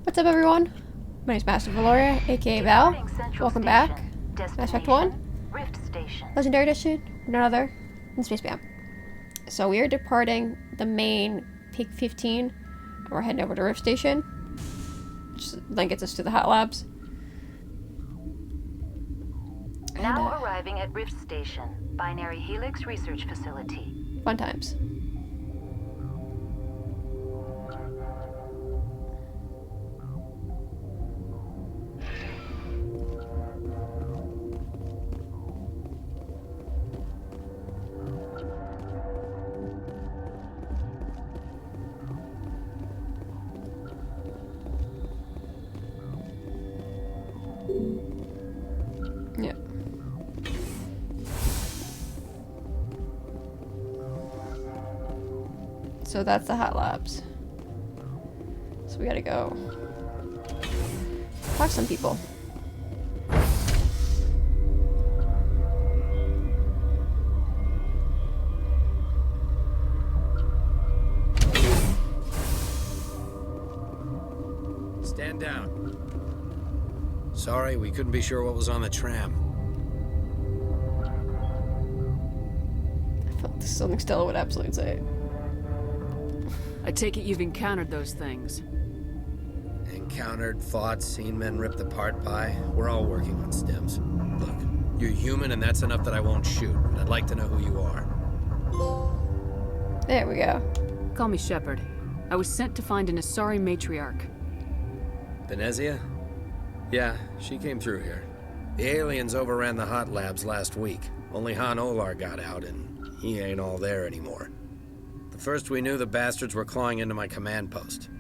What's up, everyone? My name's Master Valoria, aka Val. Welcome back. Mass Effect 1. Rift Station. Legendary Edition, none other than SpaceBAMF. So we are departing the main Peak 15, and we're heading over to Rift Station, which then gets us to the Hot Labs. Now arriving at Rift Station, Binary Helix Research Facility. Fun times. Yeah. So that's the Hot Labs. So we gotta go talk to some people. Stand down. Sorry, we couldn't be sure what was on the tram. I felt this is something Stella would absolutely say. I take it you've encountered those things. Encountered, fought, seen men ripped apart by. We're all working on stems. Look, you're human and that's enough that I won't shoot, but I'd like to know who you are. There we go. Call me Shepard. I was sent to find an Asari matriarch. Venezia? Yeah, she came through here. The aliens overran the Hot Labs last week. Only Han Olar got out, and he ain't all there anymore. The first we knew, the bastards were clawing into my command post.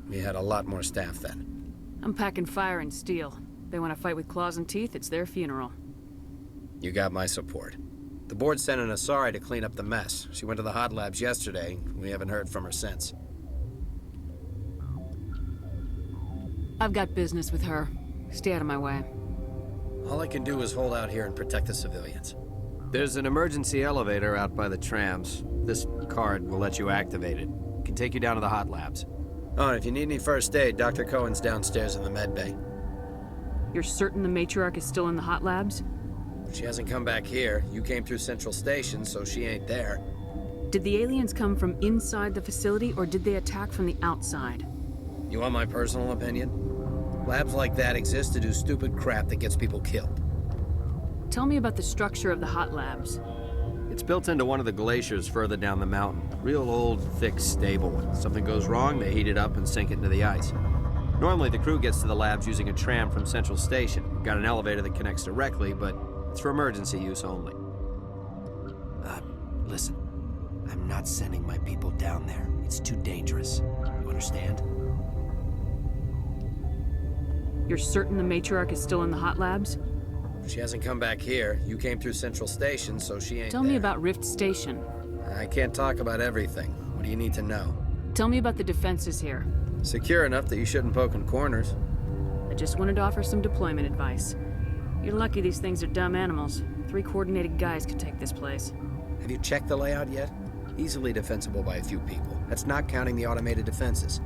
We had a lot more staff then. I'm packing fire and steel. They want to fight with claws and teeth, it's their funeral. You got my support. The board sent an Asari to clean up the mess. She went to the Hot Labs yesterday. We haven't heard from her since. I've got business with her. Stay out of my way. All I can do is hold out here and protect the civilians. There's an emergency elevator out by the trams. This card will let you activate it. Can take you down to the Hot Labs. Oh, and if you need any first aid, Dr. Cohen's downstairs in the med bay. You're certain the matriarch is still in the Hot Labs? She hasn't come back here. You came through Central Station, so she ain't there. Did the aliens come from inside the facility, or did they attack from the outside? You want my personal opinion? Labs like that exist to do stupid crap that gets people killed. Tell me about the structure of the Hot Labs. It's built into one of the glaciers further down the mountain. Real old, thick, stable. If something goes wrong, they heat it up and sink it into the ice. Normally, the crew gets to the labs using a tram from Central Station. We've got an elevator that connects directly, but it's for emergency use only. Listen. I'm not sending my people down there. It's too dangerous. You understand? You're certain the matriarch is still in the Hot Labs? She hasn't come back here. You came through Central Station, so she ain't Tell me about Rift Station. I can't talk about everything. What do you need to know? Tell me about the defenses here. Secure enough that you shouldn't poke in corners. I just wanted to offer some deployment advice. You're lucky these things are dumb animals. 3 coordinated guys could take this place. Have you checked the layout yet? Easily defensible by a few people. That's not counting the automated defenses.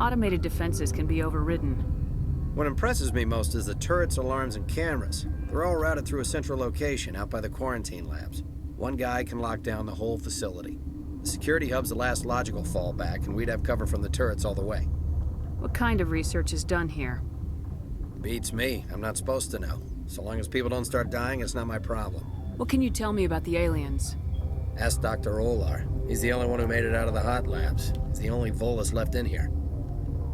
Automated defenses can be overridden. What impresses me most is the turrets, alarms, and cameras. They're all routed through a central location out by the quarantine labs. One guy can lock down the whole facility. The security hub's the last logical fallback, and we'd have cover from the turrets all the way. What kind of research is done here? Beats me. I'm not supposed to know. So long as people don't start dying, it's not my problem. What can you tell me about the aliens? Ask Dr. Olar. He's the only one who made it out of the Hot Labs. He's the only Volus left in here.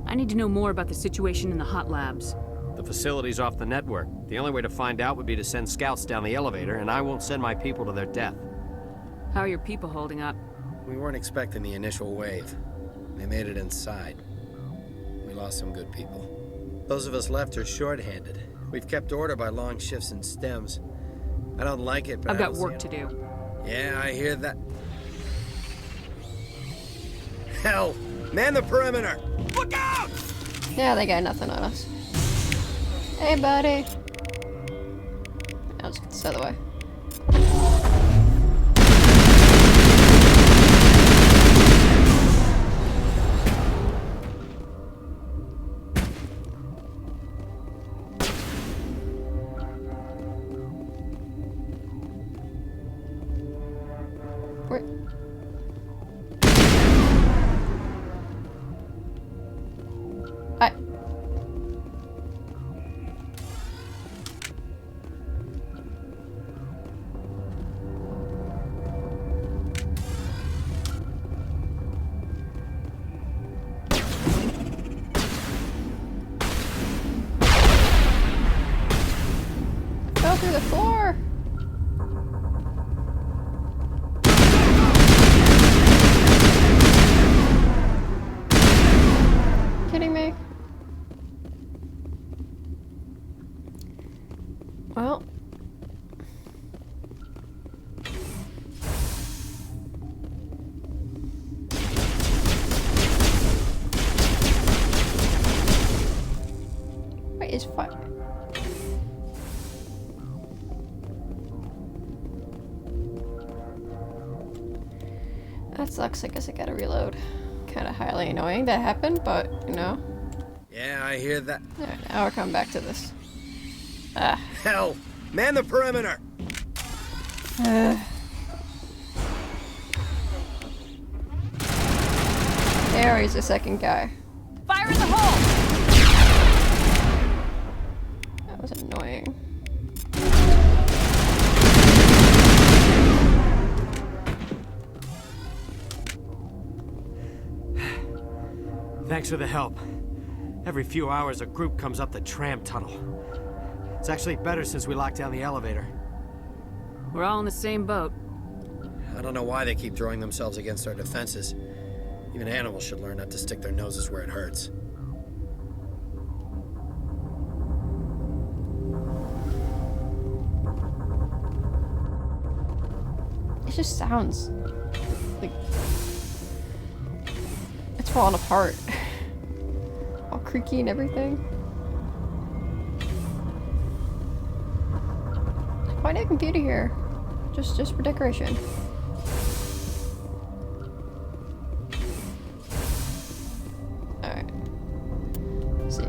I need to know more about the situation in the Hot Labs. The facility's off the network. The only way to find out would be to send scouts down the elevator, and I won't send my people to their death. How are your people holding up? We weren't expecting the initial wave. They made it inside. We lost some good people. Those of us left are short-handed. We've kept order by long shifts and stems. I don't like it, but I've got work to do. Yeah, I hear that. Hell! Man the perimeter! Look out! Yeah, they got nothing on us. Hey, buddy. I'll just get this out of the way. That sucks. I guess I gotta reload. Kind of highly annoying that happened, but, you know. Yeah, I hear that. Alright, now we're coming back to this. Ah. Hell! Man the perimeter! There is the second guy. Fire in the hole! That was annoying. Thanks for the help. Every few hours, a group comes up the tram tunnel. It's actually better since we locked down the elevator. We're all in the same boat. I don't know why they keep throwing themselves against our defenses. Even animals should learn not to stick their noses where it hurts. It just sounds like it's falling apart. All creaky and everything. Why do I have a computer here? Just for decoration. Alright. See.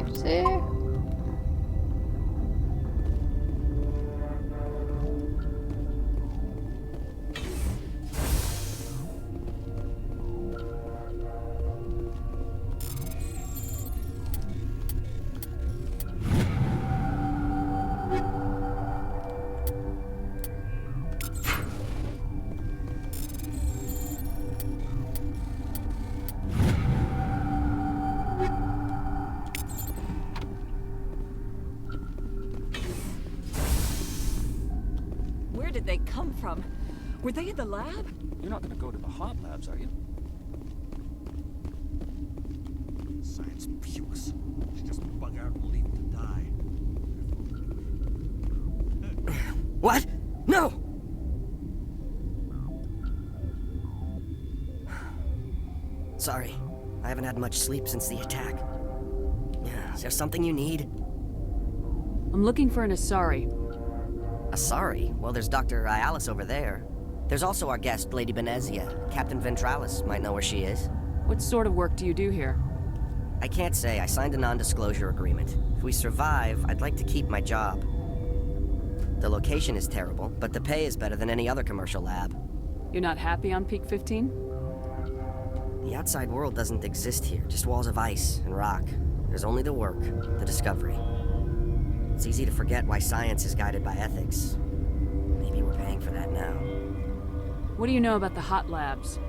Where did they come from? Were they in the lab? You're not gonna go to the hot labs, are you? Science pukes. She just bug out and leave to die. What? No! Sorry. I haven't had much sleep since the attack. Is there something you need? I'm looking for an Asari. Sorry. Well, there's Dr. Ayalis over there. There's also our guest, Lady Benezia. Captain Ventralis might know where she is. What sort of work do you do here? I can't say. I signed a non-disclosure agreement. If we survive, I'd like to keep my job. The location is terrible, but the pay is better than any other commercial lab. You're not happy on Peak 15? The outside world doesn't exist here, just walls of ice and rock. There's only the work, the discovery. It's easy to forget why science is guided by ethics. Maybe we're paying for that now. What do you know about the hot labs?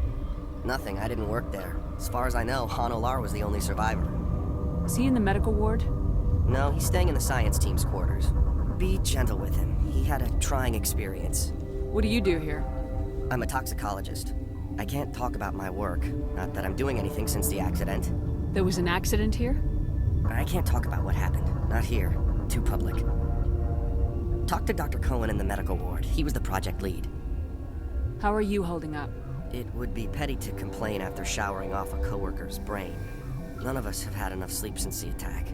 Nothing, I didn't work there. As far as I know, Han Olar was the only survivor. Is he in the medical ward? No, he's staying in the science team's quarters. Be gentle with him. He had a trying experience. What do you do here? I'm a toxicologist. I can't talk about my work. Not that I'm doing anything since the accident. There was an accident here? I can't talk about what happened. Not here. Too public. Talk to Dr. Cohen in the medical ward. He was the project lead. How are you holding up? It would be petty to complain after showering off a coworker's brain. None of us have had enough sleep since the attack.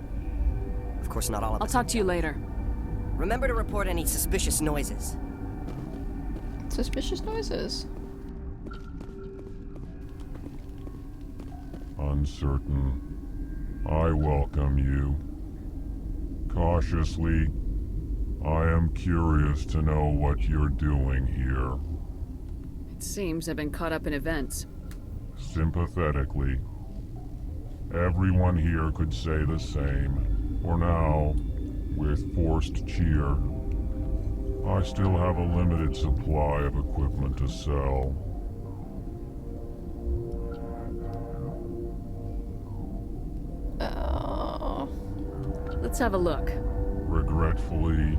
Of course, not all of us. I'll talk to you later. Remember to report any suspicious noises. Suspicious noises. Uncertain. I welcome you. Cautiously, I am curious to know what you're doing here. It seems I've been caught up in events. Sympathetically. Everyone here could say the same. For now, with forced cheer, I still have a limited supply of equipment to sell. Let's have a look. Regretfully,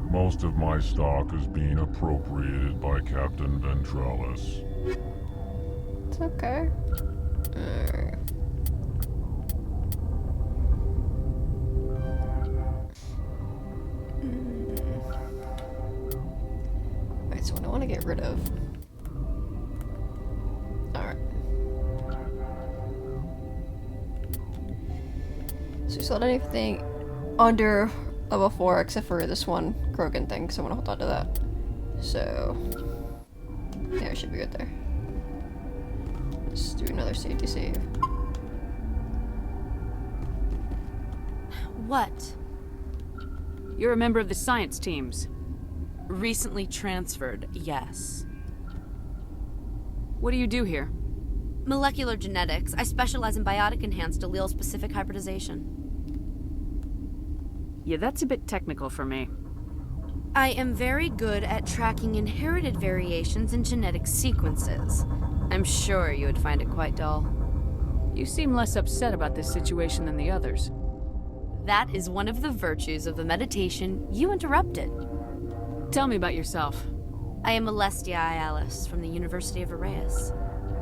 most of my stock is being appropriated by Captain Ventralis. It's okay. Alright, so what I want to get rid of. Alright. So we sold anything under level 4 except for this one Krogan thing, so I want to hold on to that. So, yeah, it should be good there. Let's do another safety save. What? You're a member of the science teams. Recently transferred, yes. What do you do here? Molecular genetics. I specialize in biotic-enhanced allele-specific hybridization. Yeah, that's a bit technical for me. I am very good at tracking inherited variations in genetic sequences. I'm sure you would find it quite dull. You seem less upset about this situation than the others. That is one of the virtues of the meditation you interrupted. Tell me about yourself. I am Alestia Alice from the University of Arraeus.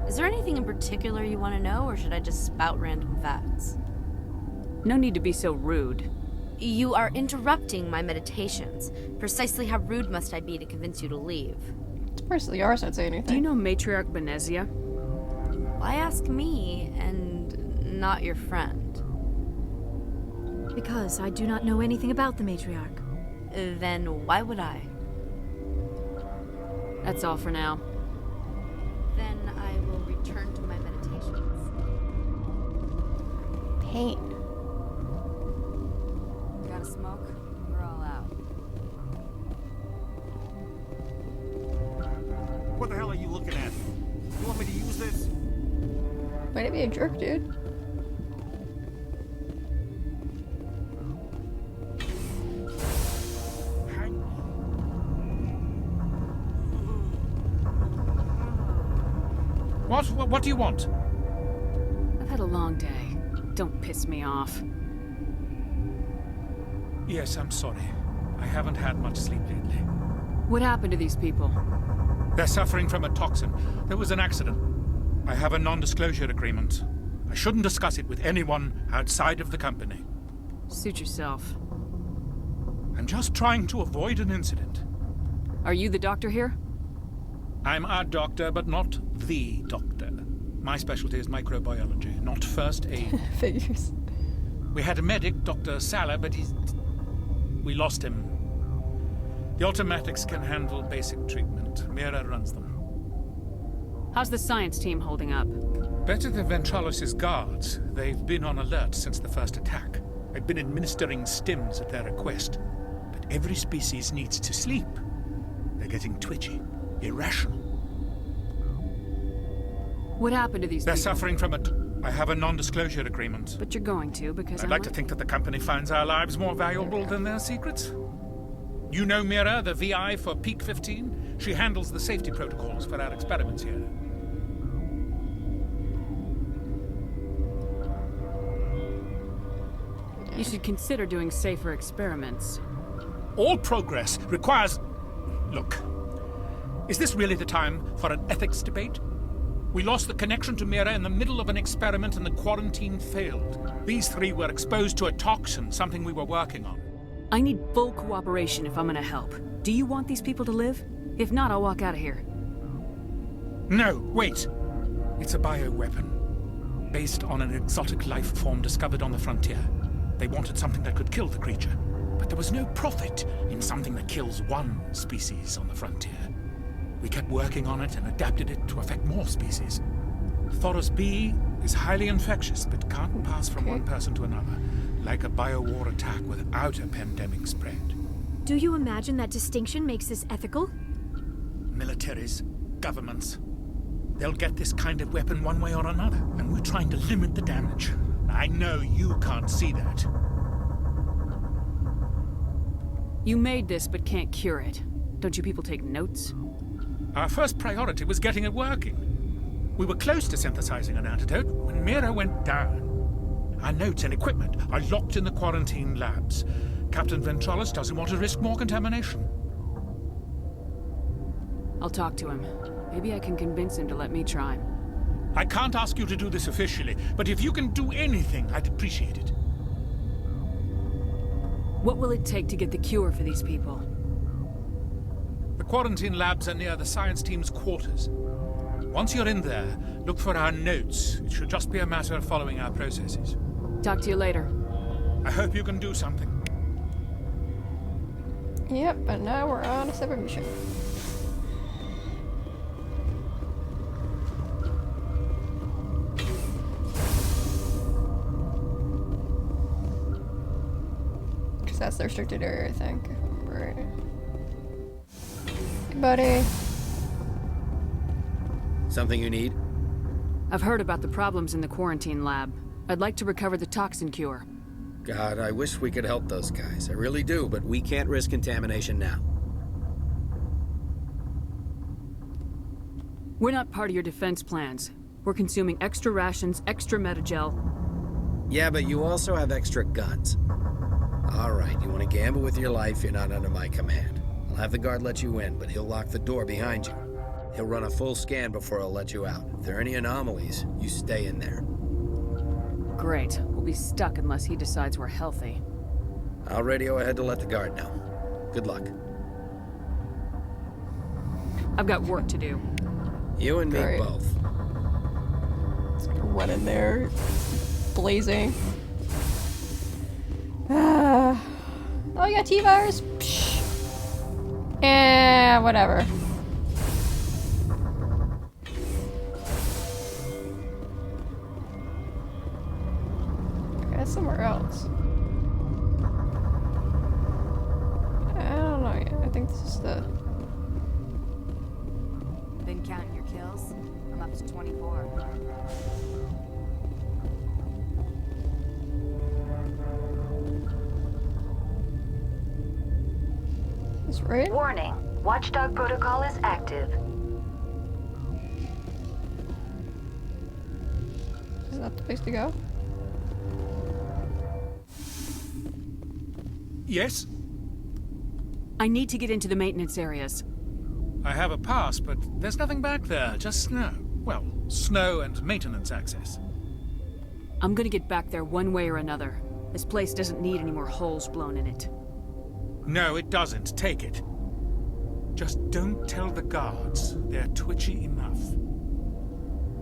Is there anything in particular you want to know, or should I just spout random facts? No need to be so rude. You are interrupting my meditations. Precisely how rude must I be to convince you to leave? It's personally yours, I'd say anything. Do you know Matriarch Benezia? Why ask me and not your friend? Because I do not know anything about the Matriarch. Then why would I? That's all for now. Then I will return to my meditations. Pain. Got a smoke? We're all out. What the hell are you looking at? You want me to use this? Might it be a jerk, dude? What do you want? I've had a long day. Don't piss me off. Yes, I'm sorry. I haven't had much sleep lately. What happened to these people? They're suffering from a toxin. There was an accident. I have a non-disclosure agreement. I shouldn't discuss it with anyone outside of the company. Suit yourself. I'm just trying to avoid an incident. Are you the doctor here? I'm a doctor, but not the doctor. My specialty is microbiology, not first aid. Figures. We had a medic, Dr. Sala, but we lost him. The automatics can handle basic treatment. Mira runs them. How's the science team holding up? Better than Ventralos' guards. They've been on alert since the first attack. I've been administering stims at their request. But every species needs to sleep. They're getting twitchy, irrational. What happened to these They're people? suffering from I have a non-disclosure agreement. But you're going to, because I'd like to think that the company finds our lives more valuable than their secrets. You know Mira, the VI for Peak 15? She handles the safety protocols for our experiments here. You should consider doing safer experiments. All progress requires... Look, is this really the time for an ethics debate? We lost the connection to Mira in the middle of an experiment and the quarantine failed. These three were exposed to a toxin, something we were working on. I need full cooperation if I'm gonna help. Do you want these people to live? If not, I'll walk out of here. No, wait. It's a bioweapon, based on an exotic life form discovered on the frontier. They wanted something that could kill the creature, but there was no profit in something that kills one species on the frontier. We kept working on it and adapted it to affect more species. Thoros B is highly infectious, but can't pass from one person to another, like a biowar attack without a pandemic spread. Do you imagine that distinction makes this ethical? Militaries, governments, they'll get this kind of weapon one way or another, and we're trying to limit the damage. I know you can't see that. You made this, but can't cure it. Don't you people take notes? Our first priority was getting it working. We were close to synthesizing an antidote when Mira went down. Our notes and equipment are locked in the quarantine labs. Captain Ventralos doesn't want to risk more contamination. I'll talk to him. Maybe I can convince him to let me try. I can't ask you to do this officially, but if you can do anything, I'd appreciate it. What will it take to get the cure for these people? The quarantine labs are near the science team's quarters. Once you're in there, look for our notes. It should just be a matter of following our processes. Talk to you later. I hope you can do something. Yep, and now we're on a separate mission. that's the restricted area, I think. Right. Hey, buddy. Something you need? I've heard about the problems in the quarantine lab. I'd like to recover the toxin cure. God, I wish we could help those guys. I really do, but we can't risk contamination now. We're not part of your defense plans. We're consuming extra rations, extra metagel. Yeah, but you also have extra guns. All right, you want to gamble with your life, you're not under my command. I'll have the guard let you in, but he'll lock the door behind you. He'll run a full scan before he'll let you out. If there are any anomalies, you stay in there. Great. We'll be stuck unless he decides we're healthy. I'll radio ahead to let the guard know. Good luck. I've got work to do. You and me Great. both. Let's go run in there. Blazing. Oh, you got T-virus? Yeah, whatever. Okay, somewhere else. I don't know yet. I think this is the... Been counting your kills? I'm up to 24. This right? Warning. Watchdog protocol is active. Is that the place to go? Yes? I need to get into the maintenance areas. I have a pass, but there's nothing back there, just snow. Well, snow and maintenance access. I'm gonna get back there one way or another. This place doesn't need any more holes blown in it. No, it doesn't. Take it. Just don't tell the guards. They're twitchy enough.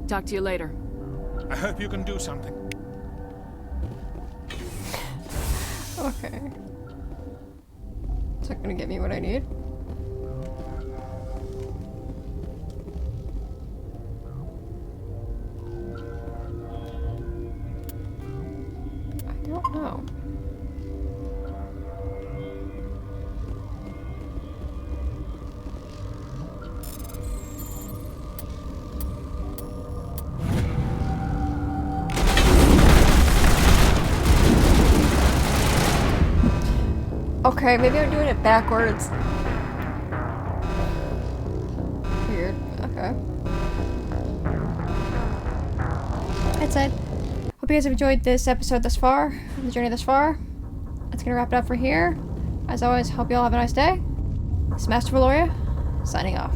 Talk to you later. I hope you can do something. Okay. Is that gonna get me what I need? I don't know. Okay, maybe I'm doing it backwards. Weird. Okay. That said, hope you guys have enjoyed this episode thus far, the journey thus far. That's gonna wrap it up for here. As always, hope you all have a nice day. This is Master Valoria, signing off.